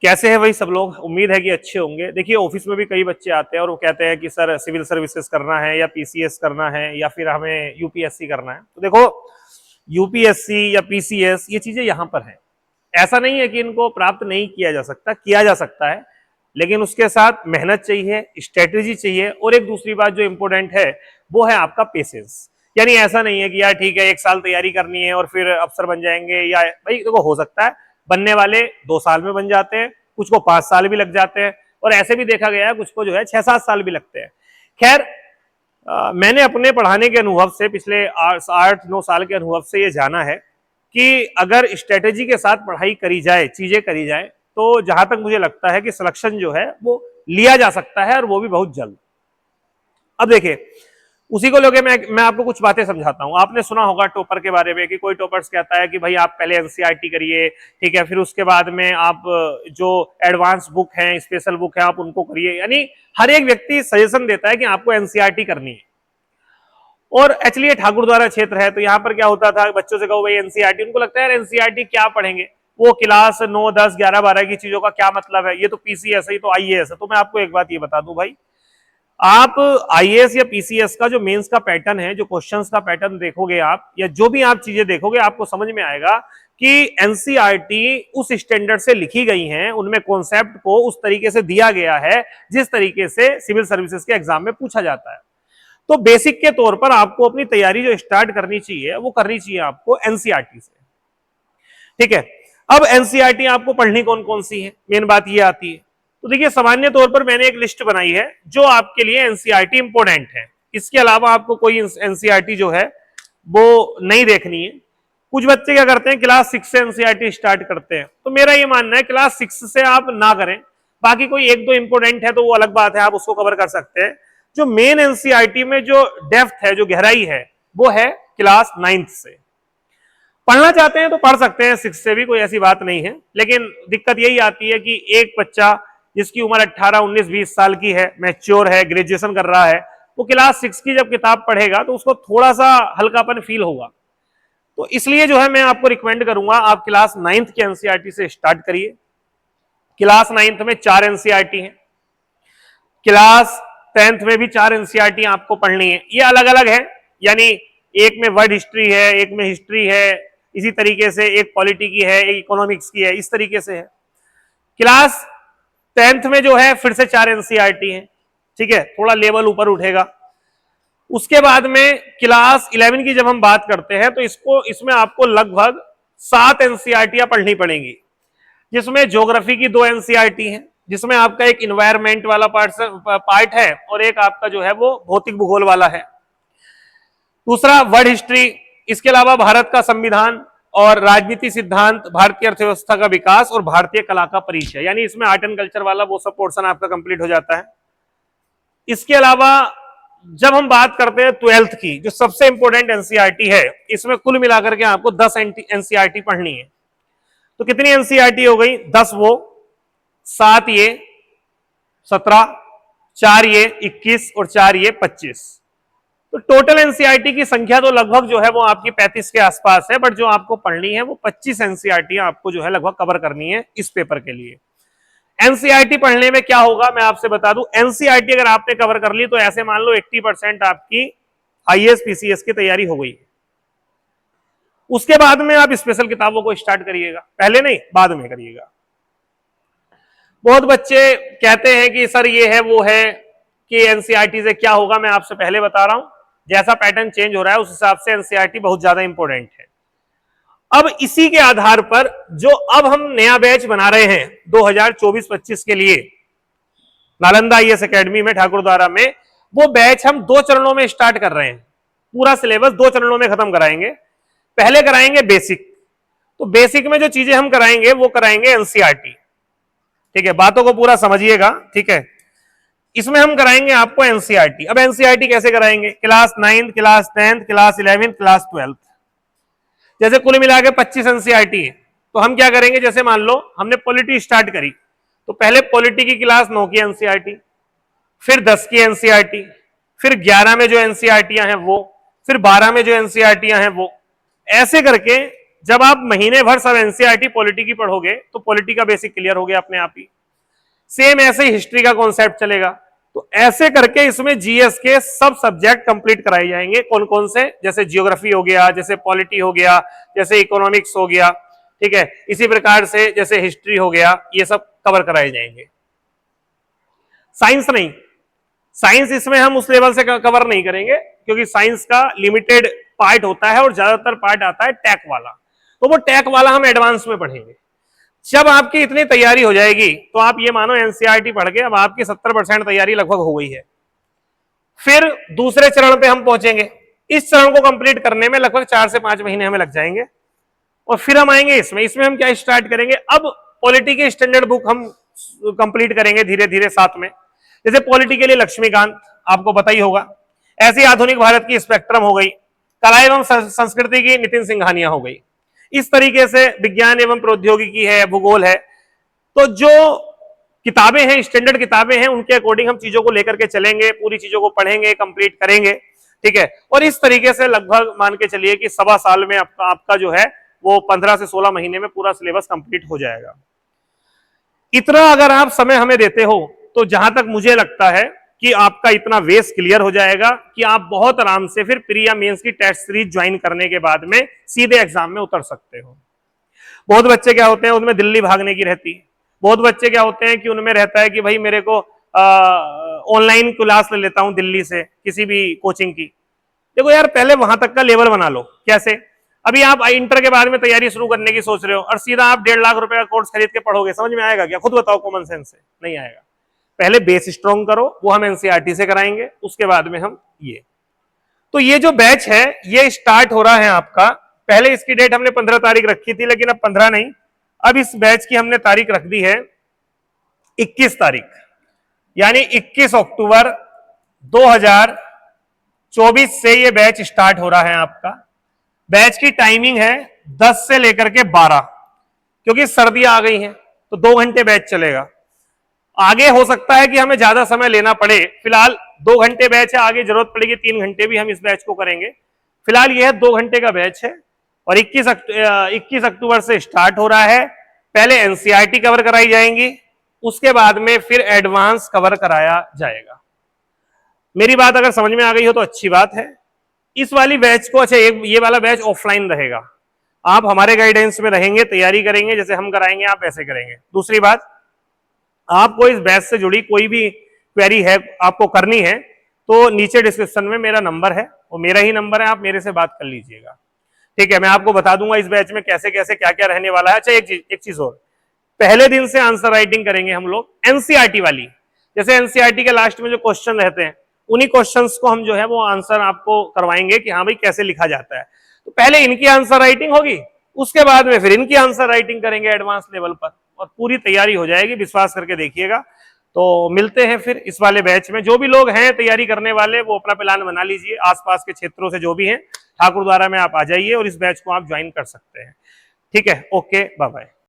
कैसे है भाई सब लोग? उम्मीद है कि अच्छे होंगे। देखिए ऑफिस में भी कई बच्चे आते हैं और वो कहते हैं कि सर सिविल सर्विसेज करना है या पीसीएस करना है या फिर हमें यूपीएससी करना है। तो देखो यूपीएससी या पीसीएस ये चीजें यहां पर है, ऐसा नहीं है कि इनको प्राप्त नहीं किया जा सकता, किया जा सकता है, लेकिन उसके साथ मेहनत चाहिए, स्ट्रेटेजी चाहिए और एक दूसरी बात जो इंपॉर्टेंट है वो है आपका पेशेंस। यानी ऐसा नहीं है कि यार ठीक है 1 साल तैयारी करनी है और फिर अफसर बन जाएंगे, या भाई देखो हो सकता है बनने वाले 2 साल में बन जाते हैं, कुछ को 5 साल भी लग जाते हैं और ऐसे भी देखा गया है कुछ को जो है 6-7 साल भी लगते हैं। खैर मैंने अपने पढ़ाने के अनुभव से, पिछले 8-9 साल के अनुभव से ये जाना है कि अगर स्ट्रेटेजी के साथ पढ़ाई करी जाए, चीजें करी जाए, तो जहां तक मुझे लगता है कि सिलेक्शन जो है वो लिया जा सकता है और वो भी बहुत जल्द। अब देखिए उसी को लेके मैं आपको कुछ बातें समझाता हूं। आपने सुना होगा टॉपर के बारे में कि कोई टॉपर्स कहता है कि भाई आप पहले एनसीईआरटी करिए, ठीक है, फिर उसके बाद में आप जो एडवांस बुक हैं, स्पेशल बुक है, आप उनको करिए। यानी हर एक व्यक्ति सजेशन देता है कि आपको एनसीईआरटी करनी है। और एक्चुअली ये ठाकुर द्वारा क्षेत्र है, तो यहाँ पर क्या होता था, बच्चों से कहो भाई एनसीईआरटी, उनको लगता है यार एनसीईआरटी क्या पढ़ेंगे, वो क्लास 9, 10, 11, 12 की चीजों का क्या मतलब है, ये तो पीसीएस है, ये तो आईएएस है। तो मैं आपको एक बात ये बता दूं भाई, आप आईएएस या पीसीएस का जो मेंस का पैटर्न है, जो क्वेश्चंस का पैटर्न देखोगे आप, या जो भी आप चीजें देखोगे, आपको समझ में आएगा कि एनसीईआरटी उस स्टैंडर्ड से लिखी गई हैं, उनमें कॉन्सेप्ट को उस तरीके से दिया गया है जिस तरीके से सिविल सर्विसेज के एग्जाम में पूछा जाता है। तो बेसिक के तौर पर आपको अपनी तैयारी जो स्टार्ट करनी चाहिए वो करनी चाहिए आपको एनसीईआरटी से, ठीक है। अब एनसीईआरटी आपको पढ़नी कौन कौन सी है, मेन बात ये आती है। तो देखिए सामान्य तौर पर मैंने एक लिस्ट बनाई है जो आपके लिए एनसीईआरटी इंपोर्टेंट है। इसके अलावा आपको कोई एनसीईआरटी जो है वो नहीं देखनी है। कुछ बच्चे क्या करते हैं, क्लास 6 से एनसीईआरटी स्टार्ट करते हैं, तो मेरा ये मानना है क्लास 6 से आप ना करें। बाकी कोई 1-2 इंपोर्टेंट है तो वो अलग बात है, आप उसको कवर कर सकते हैं। जो मेन एनसीईआरटी में जो डेप्थ है, जो गहराई है, वो है क्लास 9 से। पढ़ना चाहते हैं तो पढ़ सकते हैं 6 से भी, कोई ऐसी बात नहीं है। लेकिन दिक्कत यही आती है कि एक बच्चा जिसकी उम्र 18, 19, 20 साल की है, मैच्योर है, ग्रेजुएशन कर रहा है, वो क्लास 6 की जब किताब पढ़ेगा तो उसको थोड़ा सा हल्कापन फील होगा। तो इसलिए जो है मैं आपको रिकमेंड करूंगा आप क्लास 9th के एनसीईआरटी से स्टार्ट करिए। क्लास 9th में 4 एनसीईआरटी है, क्लास 10th में भी 4 एनसीईआरटी आपको पढ़नी है। ये अलग अलग है, यानी एक में वर्ल्ड हिस्ट्री है, एक में हिस्ट्री है, इसी तरीके से एक पॉलिटी की है, एक इकोनॉमिक्स की है, इस तरीके से है। क्लास 10th में जो है फिर से 4 एनसीईआरटी है, ठीक है, थोड़ा लेवल ऊपर उठेगा। उसके बाद में क्लास 11 की जब हम बात करते हैं तो इसमें आपको लगभग 7 एनसीईआरटीयां पढ़नी पड़ेंगी, जिसमें ज्योग्राफी की 2 एनसीईआरटी है, जिसमें आपका एक इन्वायरमेंट वाला पार्ट है और एक आपका जो है वो भौतिक भूगोल वाला है। दूसरा वर्ल्ड हिस्ट्री, इसके अलावा भारत का संविधान और राजनीति सिद्धांत, भारतीय अर्थव्यवस्था का विकास और भारतीय कला का परिचय, यानी इसमें आर्ट एंड कल्चर वाला वो सब पोर्शन आपका कंप्लीट हो जाता है। इसके अलावा जब हम बात करते हैं 12th की, जो सबसे इंपॉर्टेंट एनसीईआरटी है, इसमें कुल मिलाकर के आपको 10 एनसीईआरटी पढ़नी है। तो कितनी एनसीईआरटी हो गई? 10 वो, 7 ये, 17, 4 ये 21 और 4 ये 25। तो टोटल एनसीईआरटी की संख्या तो लगभग जो है वो आपकी 35 के आसपास है, बट जो आपको पढ़नी है वो 25 एनसीईआरटी आपको जो है लगभग कवर करनी है इस पेपर के लिए। एनसीईआरटी पढ़ने में क्या होगा मैं आपसे बता दूं, एनसीईआरटी अगर आपने कवर कर ली तो ऐसे मान लो 80% आपकी आईएएस पीसीएस की तैयारी हो गई है। उसके बाद में आप स्पेशल किताबों को स्टार्ट करिएगा, पहले नहीं बाद में करिएगा। बहुत बच्चे कहते हैं कि सर ये है वो है, कि एनसीईआरटी से क्या होगा। मैं आपसे पहले बता रहा हूं जैसा पैटर्न चेंज हो रहा है उस हिसाब से एनसीईआरटी बहुत ज्यादा इंपॉर्टेंट है। अब इसी के आधार पर जो अब हम नया बैच बना रहे हैं 2024-25 के लिए नालंदा आईएएस एकेडमी में ठाकुरद्वारा में, वो बैच हम 2 चरणों में स्टार्ट कर रहे हैं। पूरा सिलेबस 2 चरणों में खत्म कराएंगे। पहले कराएंगे बेसिक, तो बेसिक में जो चीजें हम कराएंगे वो कराएंगे एनसीईआरटी, ठीक है, बातों को पूरा समझिएगा, ठीक है। इसमें हम कराएंगे आपको एनसीईआरटी। अब एनसीईआरटी कैसे कराएंगे? क्लास 9, क्लास 10, क्लास 11, क्लास 12, जैसे कुल मिला के 25 एनसीईआरटी है। तो हम क्या करेंगे, जैसे मान लो हमने पॉलिटी स्टार्ट करी, तो पहले पॉलिटी की क्लास 9 की एनसीईआरटी, फिर 10 की एनसीईआरटी, फिर 11 में जो एनसीईआरटीयां हैं वो, फिर 12 में जो एनसीईआरटीयां हैं वो, ऐसे करके जब आप महीने भर सब एनसीईआरटी पॉलिटी की पढ़ोगे तो पॉलिटी का बेसिक क्लियर हो गया अपने आप ही। सेम ऐसे ही हिस्ट्री का कॉन्सेप्ट चलेगा। तो ऐसे करके इसमें जीएस के सब सब्जेक्ट कंप्लीट कराए जाएंगे। कौन कौन से? जैसे जियोग्राफी हो गया, जैसे पॉलिटी हो गया, जैसे इकोनॉमिक्स हो गया, ठीक है, इसी प्रकार से जैसे हिस्ट्री हो गया, ये सब कवर कराए जाएंगे। साइंस नहीं, साइंस इसमें हम उस लेवल से कवर नहीं करेंगे क्योंकि साइंस का लिमिटेड पार्ट होता है और ज्यादातर पार्ट आता है टैक वाला, तो वो टैक वाला हम एडवांस में पढ़ेंगे। जब आपकी इतनी तैयारी हो जाएगी तो आप ये मानो एनसीईआरटी पढ़ के अब आपकी 70% तैयारी लगभग हो गई है। फिर दूसरे चरण पे हम पहुंचेंगे। इस चरण को कंप्लीट करने में लगभग 4 से 5 महीने हमें लग जाएंगे और फिर हम आएंगे इसमें हम क्या स्टार्ट करेंगे, अब पॉलिटी के स्टैंडर्ड बुक हम कंप्लीट करेंगे धीरे धीरे साथ में। जैसे पॉलिटी के लिए लक्ष्मीकांत आपको पता ही होगा, ऐसी आधुनिक भारत की स्पेक्ट्रम हो गई, कला एवं संस्कृति की नितिन सिंघानिया हो गई, इस तरीके से विज्ञान एवं प्रौद्योगिकी है, भूगोल है। तो जो किताबें हैं, स्टैंडर्ड किताबें हैं, उनके अकॉर्डिंग हम चीजों को लेकर के चलेंगे, पूरी चीजों को पढ़ेंगे, कंप्लीट करेंगे, ठीक है। और इस तरीके से लगभग मान के चलिए कि 1.25 साल में आपका जो है वो 15 से 16 महीने में पूरा सिलेबस कंप्लीट हो जाएगा। इतना अगर आप समय हमें देते हो तो जहां तक मुझे लगता है कि आपका इतना बेस क्लियर हो जाएगा कि आप बहुत आराम से फिर प्री या मेंस की टेस्ट सीरीज ज्वाइन करने के बाद में सीधे एग्जाम में उतर सकते हो। बहुत बच्चे क्या होते हैं, उनमें दिल्ली भागने की रहती है। बहुत बच्चे क्या होते हैं कि उनमें रहता है कि भाई मेरे को ऑनलाइन क्लास ले लेता हूं दिल्ली से किसी भी कोचिंग की। देखो यार, पहले वहां तक का लेवल बना लो। कैसे? अभी आप इंटर के बाद में तैयारी शुरू करने की सोच रहे हो और सीधा आप 1.5 लाख रुपए का कोर्स खरीद के पढ़ोगे, समझ में आएगा क्या? खुद बताओ कॉमन सेंस से। नहीं आएगा। पहले बेस स्ट्रॉन्ग करो, वो हम एनसीईआरटी से कराएंगे, उसके बाद में हम ये। तो ये जो बैच है ये स्टार्ट हो रहा है आपका। पहले इसकी डेट हमने 15 तारीख रखी थी, लेकिन अब 15 नहीं, अब इस बैच की हमने तारीख रख दी है 21 तारीख, यानी 21 अक्टूबर 2024 से ये बैच स्टार्ट हो रहा है आपका। बैच की टाइमिंग है 10 से लेकर के 12, क्योंकि सर्दियां आ गई हैं तो 2 घंटे बैच चलेगा। आगे हो सकता है कि हमें ज्यादा समय लेना पड़े, फिलहाल 2 घंटे बैच है, आगे जरूरत पड़ेगी 3 घंटे भी हम इस बैच को करेंगे। फिलहाल यह 2 घंटे का बैच है और 21 अक्टूबर से स्टार्ट हो रहा है। पहले एनसीईआरटी कवर कराई जाएंगी, उसके बाद में फिर एडवांस कवर कराया जाएगा। मेरी बात अगर समझ में आ गई हो तो अच्छी बात है। इस वाली बैच को, अच्छा ये वाला बैच ऑफलाइन रहेगा, आप हमारे गाइडेंस में रहेंगे, तैयारी करेंगे, जैसे हम कराएंगे आप वैसे करेंगे। दूसरी बात, आपको इस बैच से जुड़ी कोई भी क्वेरी है आपको करनी है तो नीचे डिस्क्रिप्शन में मेरा नंबर है, वो मेरा ही नंबर है, आप मेरे से बात कर लीजिएगा, ठीक है। मैं आपको बता दूंगा इस बैच में कैसे कैसे क्या क्या रहने वाला है। अच्छा एक चीज और, पहले दिन से आंसर राइटिंग करेंगे हम लोग एनसीईआरटी वाली। जैसे एनसीईआरटी के लास्ट में जो क्वेश्चन रहते हैं, उन्हीं क्वेश्चंस को हम जो है वो आंसर आपको करवाएंगे कि हाँ भाई कैसे लिखा जाता है। तो पहले इनकी आंसर राइटिंग होगी, उसके बाद में फिर इनकी आंसर राइटिंग करेंगे एडवांस लेवल पर, और पूरी तैयारी हो जाएगी, विश्वास करके देखिएगा। तो मिलते हैं फिर इस वाले बैच में। जो भी लोग हैं तैयारी करने वाले वो अपना प्लान बना लीजिए, आसपास के क्षेत्रों से जो भी हैं ठाकुरद्वारा में आप आ जाइए और इस बैच को आप ज्वाइन कर सकते हैं, ठीक है। Okay, bye bye.